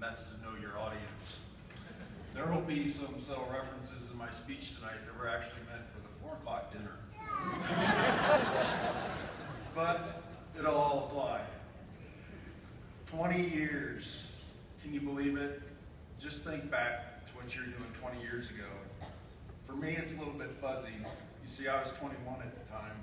that's to know your audience. There will be some subtle references in my speech tonight that were actually meant for the 4 o'clock dinner. But it'll all apply. 20 years. Can you believe it? Just think back to what you were doing 20 years ago. For me, it's a little bit fuzzy. You see, I was 21 at the time.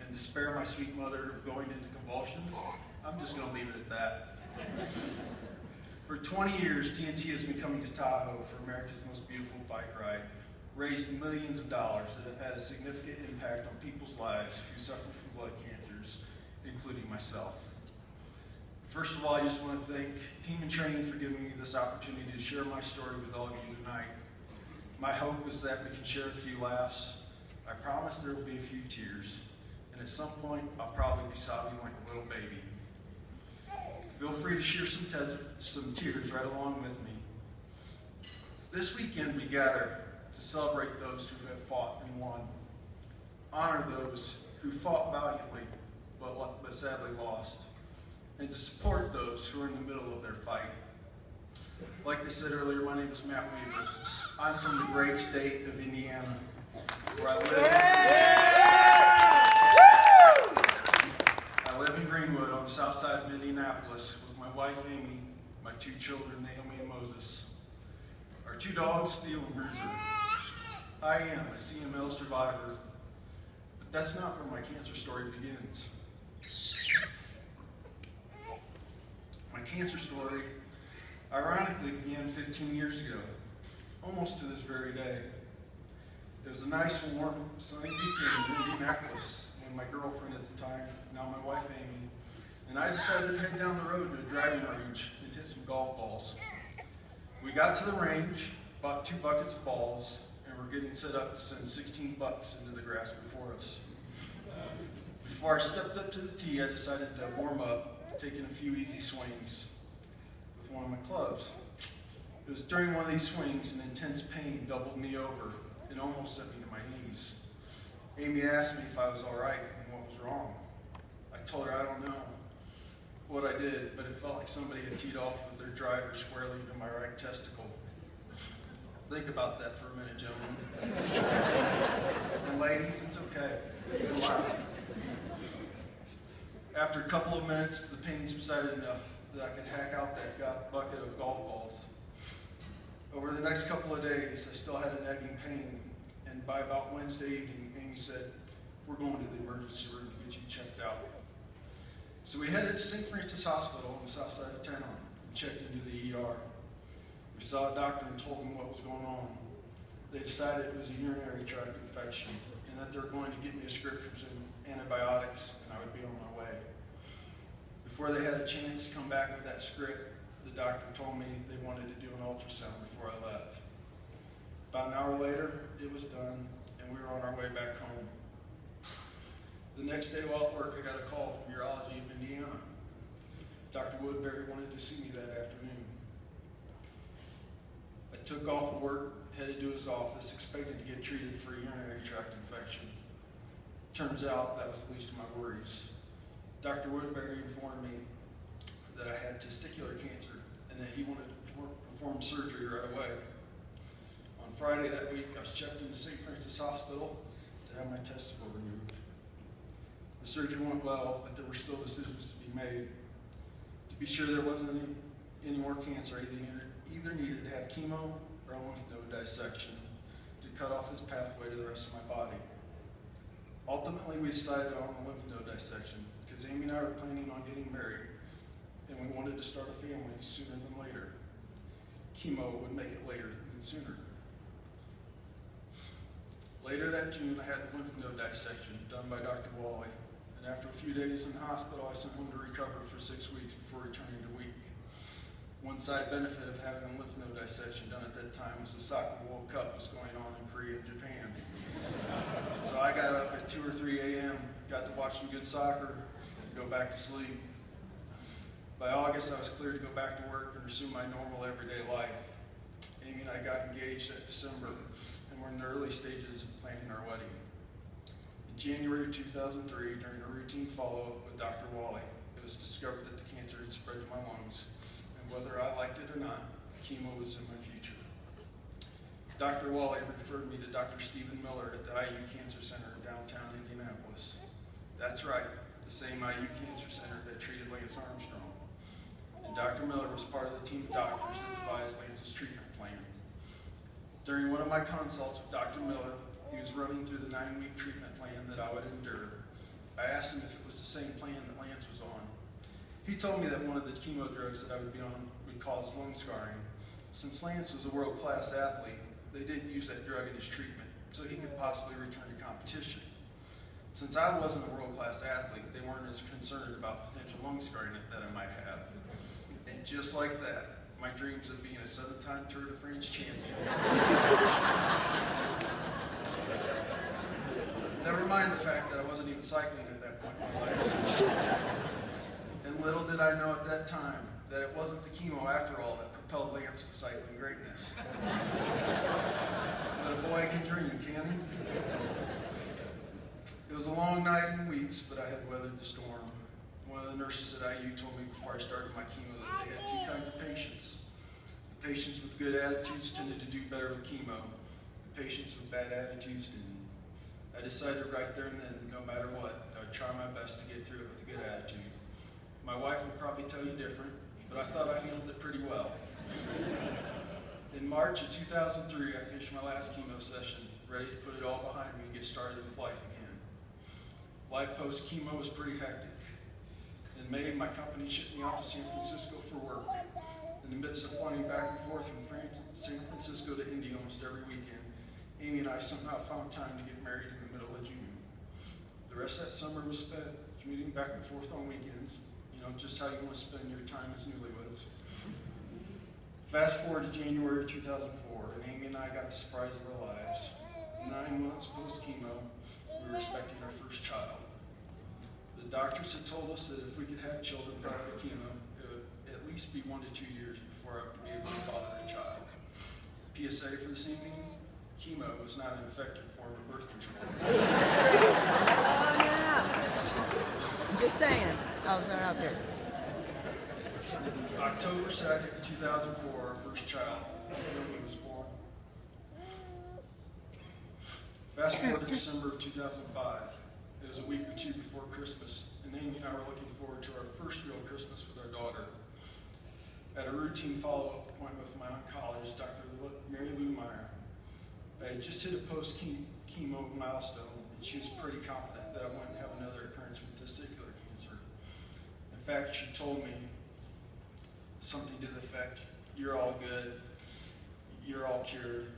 And to spare my sweet mother of going into convulsions, I'm just going to leave it at that. For 20 years, TNT has been coming to Tahoe for America's most beautiful bike ride, raised millions of dollars that have had a significant impact on people's lives who suffer from blood cancers, including myself. First of all, I just want to thank Team in Training for giving me this opportunity to share my story with all of you tonight. My hope is that we can share a few laughs. I promise there will be a few tears, and at some point, I'll probably be sobbing like a little baby. Feel free to share some tears right along with me. This weekend, we gather to celebrate those who have fought and won, honor those who fought valiantly but sadly lost, and to support those who are in the middle of their fight. Like they said earlier, my name is Matt Weaver. I'm from the great state of Indiana, where I live in Greenwood on the south side of Indianapolis with my wife Amy, my 2 children Naomi and Moses, our 2 dogs Steel and Bruiser. I am a CML survivor, but that's not where my cancer story begins. My cancer story ironically began 15 years ago, almost to this very day. It was a nice, warm, sunny weekend in Indianapolis when my girlfriend at the time, now my wife Amy, and I decided to head down the road to a driving range and hit some golf balls. We got to the range, bought 2 buckets of balls, and we're getting set up to send 16 bucks into the grass before us. Before I stepped up to the tee, I decided to warm up, taking a few easy swings with one of my clubs. It was during one of these swings an intense pain doubled me over and almost sent me to my knees. Amy asked me if I was all right and what was wrong. I told her I don't know what I did, but it felt like somebody had teed off with their driver squarely into my right testicle. Think about that for a minute, gentlemen. And ladies, it's okay. You can laugh. After a couple of minutes, the pain subsided enough that I could hack out that bucket of golf balls. Over the next couple of days, I still had a nagging pain, and by about Wednesday evening, Amy said, "We're going to the emergency room to get you checked out." So we headed to St. Francis Hospital on the south side of town and checked into the ER. We saw a doctor and told him what was going on. They decided it was a urinary tract infection and that they were going to get me a script for some antibiotics and I would be on my way. Before they had a chance to come back with that script, the doctor told me they wanted to do an ultrasound before I left. About an hour later, it was done and we were on our way back home. The next day while at work, I got a call from Urology of Indiana. Dr. Woodbury wanted to see me that afternoon. I took off of work, headed to his office, expecting to get treated for a urinary tract infection. Turns out that was the least of my worries. Dr. Woodbury informed me that I had testicular cancer and that he wanted to perform surgery right away. On Friday that week, I was checked into St. Francis Hospital to have my testicle removed. The surgery went well, but there were still decisions to be made. To be sure there wasn't any more cancer, I either needed to have chemo or a lymph node dissection to cut off his pathway to the rest of my body. Ultimately, we decided on the lymph node dissection because Amy and I were planning on getting married and we wanted to start a family sooner than later. Chemo would make it later than sooner. Later that June, I had the lymph node dissection done by Dr. Wally, and after a few days in the hospital, I sent him to recover for 6 weeks before returning to week. One side benefit of having a lymph node dissection done at that time was the Soccer World Cup was going on in Korea and Japan. So I got up at 2 or 3 a.m., got to watch some good soccer, and go back to sleep. By August, I was cleared to go back to work and resume my normal everyday life. Amy and I got engaged that December, and we're in the early stages of planning our wedding. In January 2003, during a routine follow-up with Dr. Wally, it was discovered that the cancer had spread to my lungs, and whether I liked it or not, chemo was in my future. Dr. Wally referred me to Dr. Stephen Miller at the IU Cancer Center in downtown Indianapolis. That's right, the same IU Cancer Center that treated Lance Armstrong. And Dr. Miller was part of the team of doctors that devised Lance's treatment plan. During one of my consults with Dr. Miller, he was running through the 9-week treatment plan that I would endure. I asked him if it was the same plan that Lance was on. He told me that one of the chemo drugs that I would be on would cause lung scarring. Since Lance was a world-class athlete, they didn't use that drug in his treatment, so he could possibly return to competition. Since I wasn't a world-class athlete, they weren't as concerned about potential lung scarring that I might have. And just like that, my dreams of being a 7-time Tour de France champion. Never mind the fact that I wasn't even cycling at that point in my life. And little did I know at that time that it wasn't the chemo after all that propelled Lance to cycling greatness. But a boy can dream, can't he? It was a long night and weeks, but I had weathered the storm. One of the nurses at IU told me before I started my chemo that they had 2 kinds of patients. The patients with good attitudes tended to do better with chemo. The patients with bad attitudes didn't. I decided right there and then, no matter what, I would try my best to get through it with a good attitude. My wife would probably tell you different, but I thought I handled it pretty well. In March of 2003, I finished my last chemo session, ready to put it all behind me and get started with life again. Life post-chemo was pretty hectic. In May, my company shipped me out to San Francisco for work. In the midst of flying back and forth from San Francisco to Indy almost every weekend, Amy and I somehow found time to get married in the middle of June. The rest of that summer was spent commuting back and forth on weekends, just how you want to spend your time as newlyweds. Fast forward to January of 2004, and Amy and I got the surprise of our lives. 9 months post-chemo, we were expecting our first child. The doctors had told us that if we could have children prior to chemo, it would at least be 1 to 2 years before I would be able to father a child. PSA for this evening, chemo is not an effective form of birth control. I'm just saying. Oh, they're out there. October 2nd, 2004, our first child, Naomi, was born. Fast forward to December of 2005. It was a week or 2 before Christmas, and Amy and I were looking forward to our first real Christmas with our daughter. At a routine follow-up appointment with my oncologist, Dr. Mary Lou Meyer, I had just hit a post-chemo milestone, and she was pretty confident that I wouldn't have another occurrence from testicular cancer. In fact, she told me something to the effect, "You're all good, you're all cured."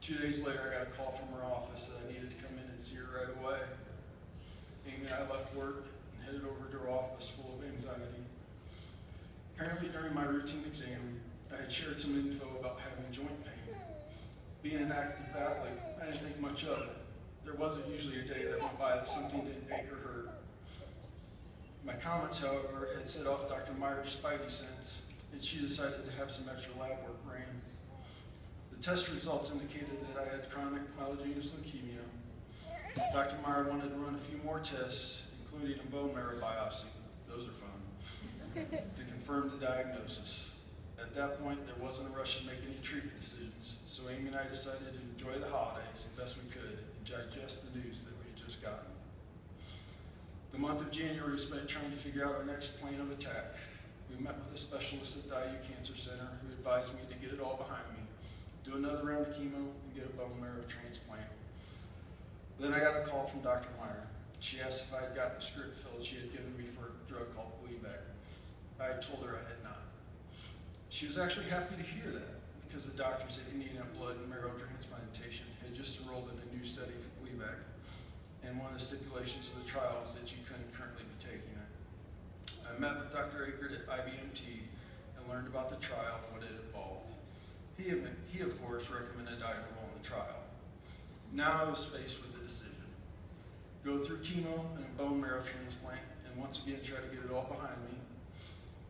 2 days later, I got a call from her office that I needed to come in and see her right away. Amy and I left work and headed over to her office full of anxiety. Apparently, during my routine exam, I had shared some info about having joint pain. Being an active athlete, I didn't think much of it. There wasn't usually a day that went by that something didn't ache or hurt. My comments, however, had set off Dr. Meyer's spidey sense, and she decided to have some extra lab work ran. The test results indicated that I had chronic myelogenous leukemia. Dr. Meyer wanted to run a few more tests, including a bone marrow biopsy. Those are fun. To confirm the diagnosis. At that point, there wasn't a rush to make any treatment decisions, so Amy and I decided to enjoy the holidays the best we could and digest the news that we had just gotten. The month of January was spent trying to figure out our next plan of attack. We met with a specialist at the IU Cancer Center who advised me to get it all behind me, do another round of chemo, and get a bone marrow transplant. Then I got a call from Dr. Meyer. She asked if I had gotten a script filled she had given me for a drug called Gleevec. I had told her I had not. She was actually happy to hear that because the doctors at Indiana Blood and Marrow Transplantation had just enrolled in a new study for Gleevec, and one of the stipulations of the trial was that you couldn't currently be taking it. I met with Dr. Akert at IBMT and learned about the trial and what it involved. He, of course, recommended I enroll in the trial. Now I was faced with a decision. Go through chemo and a bone marrow transplant, and once again try to get it all behind me,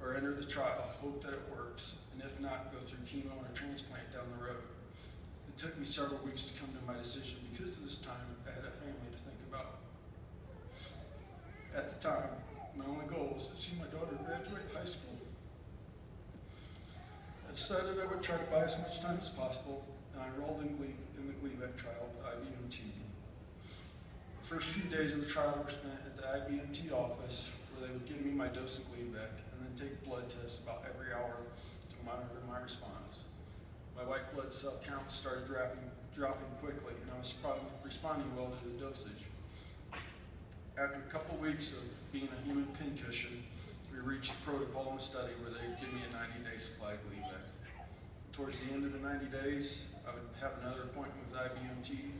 or enter the trial, hope that it works, and if not, go through chemo and a transplant down the road. It took me several weeks to come to my decision because at this time I had a family to think about. At the time, my only goal was to see my daughter graduate high school. decided I would try to buy as much time as possible, and I enrolled in the Gleevec trial with IBMT. The first few days of the trial were spent at the IBMT office, where they would give me my dose of Gleevec and then take blood tests about every hour to monitor my response. My white blood cell count started dropping quickly, and I was responding well to the dosage. After a couple weeks of being a human pincushion, we reached the protocol in the study where they would give me a 90-day supply of Gleevec. Towards the end of the 90 days, I would have another appointment with IBMT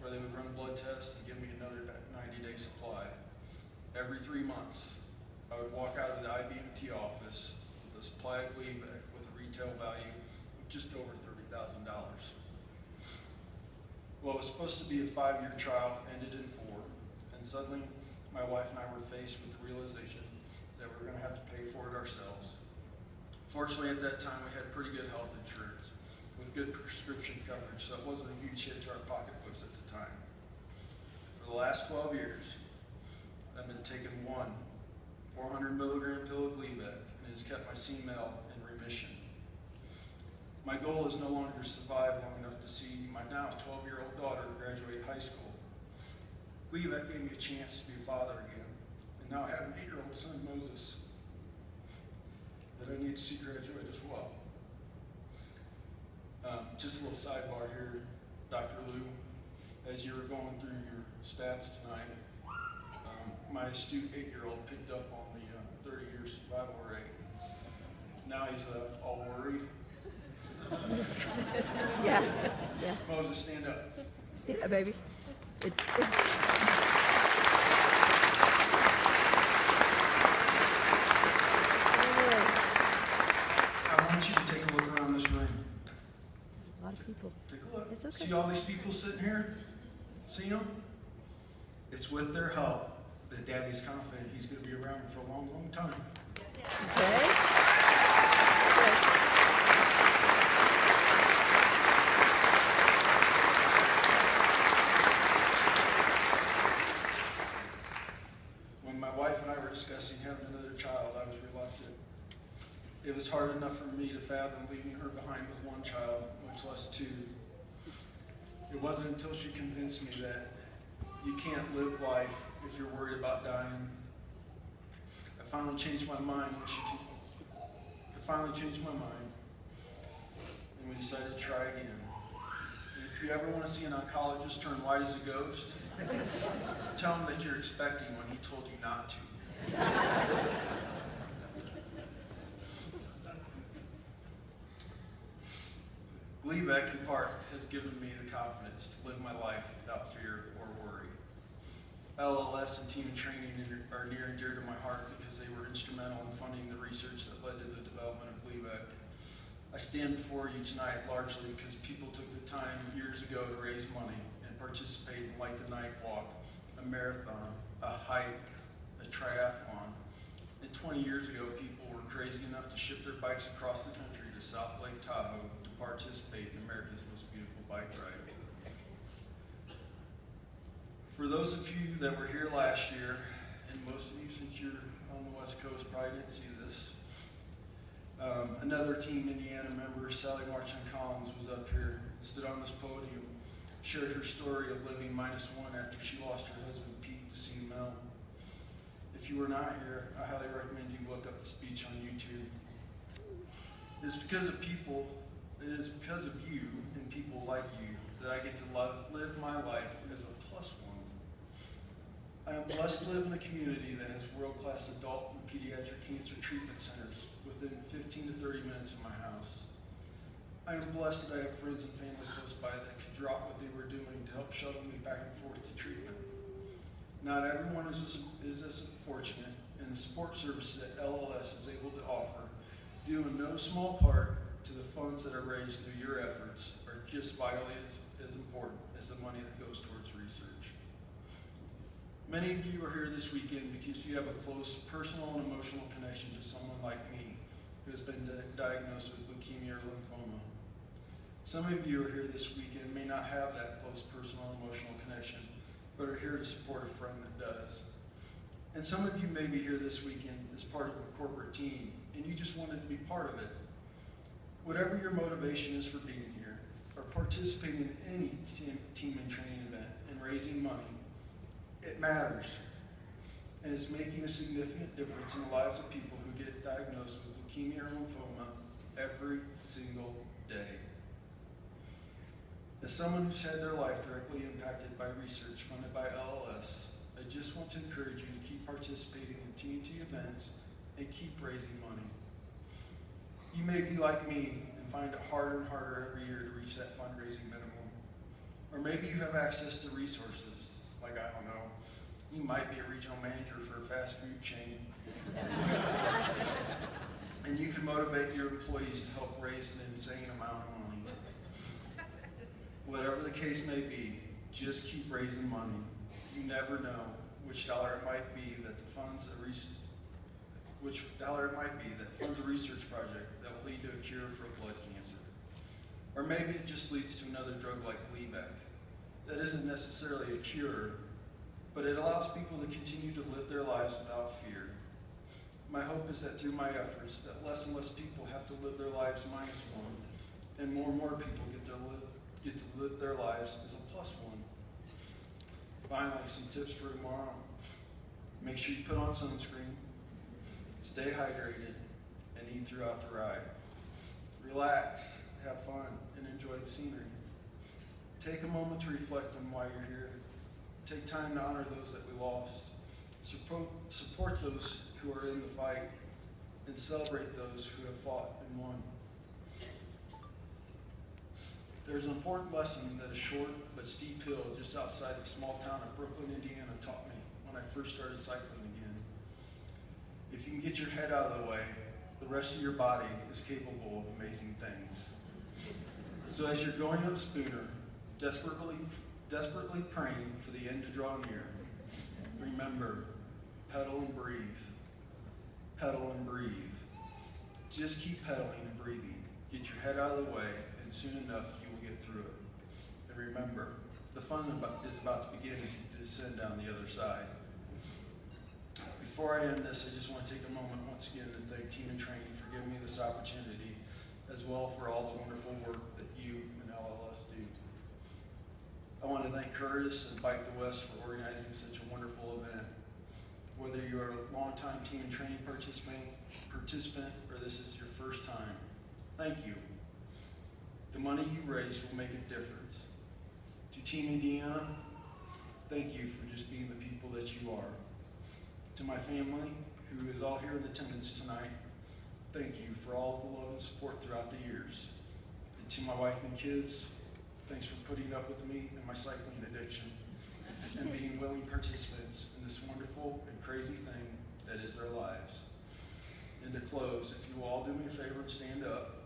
where they would run a blood test and give me another 90-day supply. Every 3 months, I would walk out of the IBMT office with a supply of Gleevec with a retail value of just over $30,000. What was supposed to be a 5-year trial ended in 4, and suddenly my wife and I were faced with the realization that we were going to have to pay for it ourselves. Fortunately, at that time, we had pretty good health insurance with good prescription coverage, so it wasn't a huge hit to our pocketbooks at the time. For the last 12 years, I've been taking one 400 milligram pill of Gleevec, and it has kept my CML in remission. My goal is no longer to survive long enough to see my now 12-year-old daughter graduate high school. Gleevec gave me a chance to be a father again, and now I have an 8-year-old son, Moses, that I need to see graduate as well. Just a little sidebar here, Dr. Lou, as you were going through your stats tonight, my astute 8-year-old picked up on the 30-year survival rate. Now he's all worried. Yeah, yeah. Moses, stand up. Stand up, baby. It's I want you to take a look around this room. a lot of people. Take a look. It's okay. See all these people sitting here? See them? It's with their help that Daddy's confident he's going to be around for a long, long time. Okay. When my wife and I were discussing having another child, I was reluctant. It was hard enough for me to fathom leaving her behind with one child, much less 2. It wasn't until she convinced me that you can't live life if you're worried about dying. I finally changed my mind, and we decided to try again. And if you ever want to see an oncologist turn white as a ghost, tell him that you're expecting when he told you not to. Gleevec, in part, has given me the confidence to live my life without fear or worry. LLS and team training are near and dear to my heart because they were instrumental in funding the research that led to the development of Gleevec. I stand before you tonight largely because people took the time years ago to raise money and participate in Light the Night Walk, a marathon, a hike, a triathlon. And 20 years ago, people were crazy enough to ship their bikes across the country to South Lake Tahoe to participate in America's most beautiful bike ride. For those of you that were here last year, and most of you since you're on the West Coast probably didn't see this, another Team Indiana member, Sally Marchand-Collins, was up here, stood on this podium, shared her story of living -1 after she lost her husband Pete to CML. If you were not here, I highly recommend you look up the speech on YouTube. It is because of you and people like you that I get to live my life as a +1. I am blessed to live in a community that has world-class adult and pediatric cancer treatment centers within 15 to 30 minutes of my house. I am blessed that I have friends and family close by that could drop what they were doing to help shuttle me back and forth to treatment. Not everyone is as fortunate, and the support services that LLS is able to offer, due in no small part to the funds that are raised through your efforts, are just vitally as important as the money that goes towards research. Many of you are here this weekend because you have a close personal and emotional connection to someone like me who has been diagnosed with leukemia or lymphoma. Some of you are here this weekend may not have that close personal and emotional connection, but are here to support a friend that does. And some of you may be here this weekend as part of a corporate team, and you just wanted to be part of it. Whatever your motivation is for being here, or participating in any team and training event and raising money, it matters. And it's making a significant difference in the lives of people who get diagnosed with leukemia or lymphoma every single day. As someone who's had their life directly impacted by research funded by LLS, I just want to encourage you to keep participating in TNT events and keep raising money. You may be like me and find it harder and harder every year to reach that fundraising minimum. Or maybe you have access to resources, like, I don't know, you might be a regional manager for a fast food chain. And you can motivate your employees to help raise an insane amount of money. Whatever the case may be, just keep raising money. You never know which dollar it might be that funds a research project that will lead to a cure for blood cancer. Or maybe it just leads to another drug like Gleevec. That isn't necessarily a cure, but it allows people to continue to live their lives without fear. My hope is that through my efforts, that less and less people have to live their lives minus one, and more people get to live their lives as a plus one. Finally, some tips for tomorrow. Make sure you put on sunscreen, stay hydrated, and eat throughout the ride. Relax, have fun, and enjoy the scenery. Take a moment to reflect on why you're here. Take time to honor those that we lost. Support those who are in the fight, and celebrate those who have fought and won. There's an important lesson that a short but steep hill just outside the small town of Brooklyn, Indiana taught me when I first started cycling again. If you can get your head out of the way, the rest of your body is capable of amazing things. So as you're going up Spooner, desperately praying for the end to draw near, remember, pedal and breathe. Pedal and breathe. Just keep pedaling and breathing. Get your head out of the way, and soon enough you will get through it. And remember, the fun is about to begin as you descend down the other side. Before I end this, I just want to take a moment once again to thank Team and Training for giving me this opportunity, as well for all the wonderful work that you and LLS do. I want to thank Curtis and Bike the West for organizing such a wonderful event. Whether you're a longtime Team and Training participant or this is your first time, thank you. The money you raise will make a difference. To Team Indiana, thank you for just being the people that you are. To my family, who is all here in attendance tonight, thank you for all the love and support throughout the years. And to my wife and kids, thanks for putting up with me and my cycling addiction and being willing participants in this wonderful and crazy thing that is our lives. And to close, if you will all do me a favor and stand up.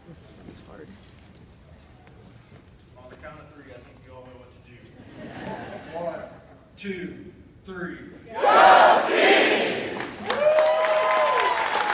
This is gonna be hard. On the count of three, I think you all know what to do. 1, 2, 3.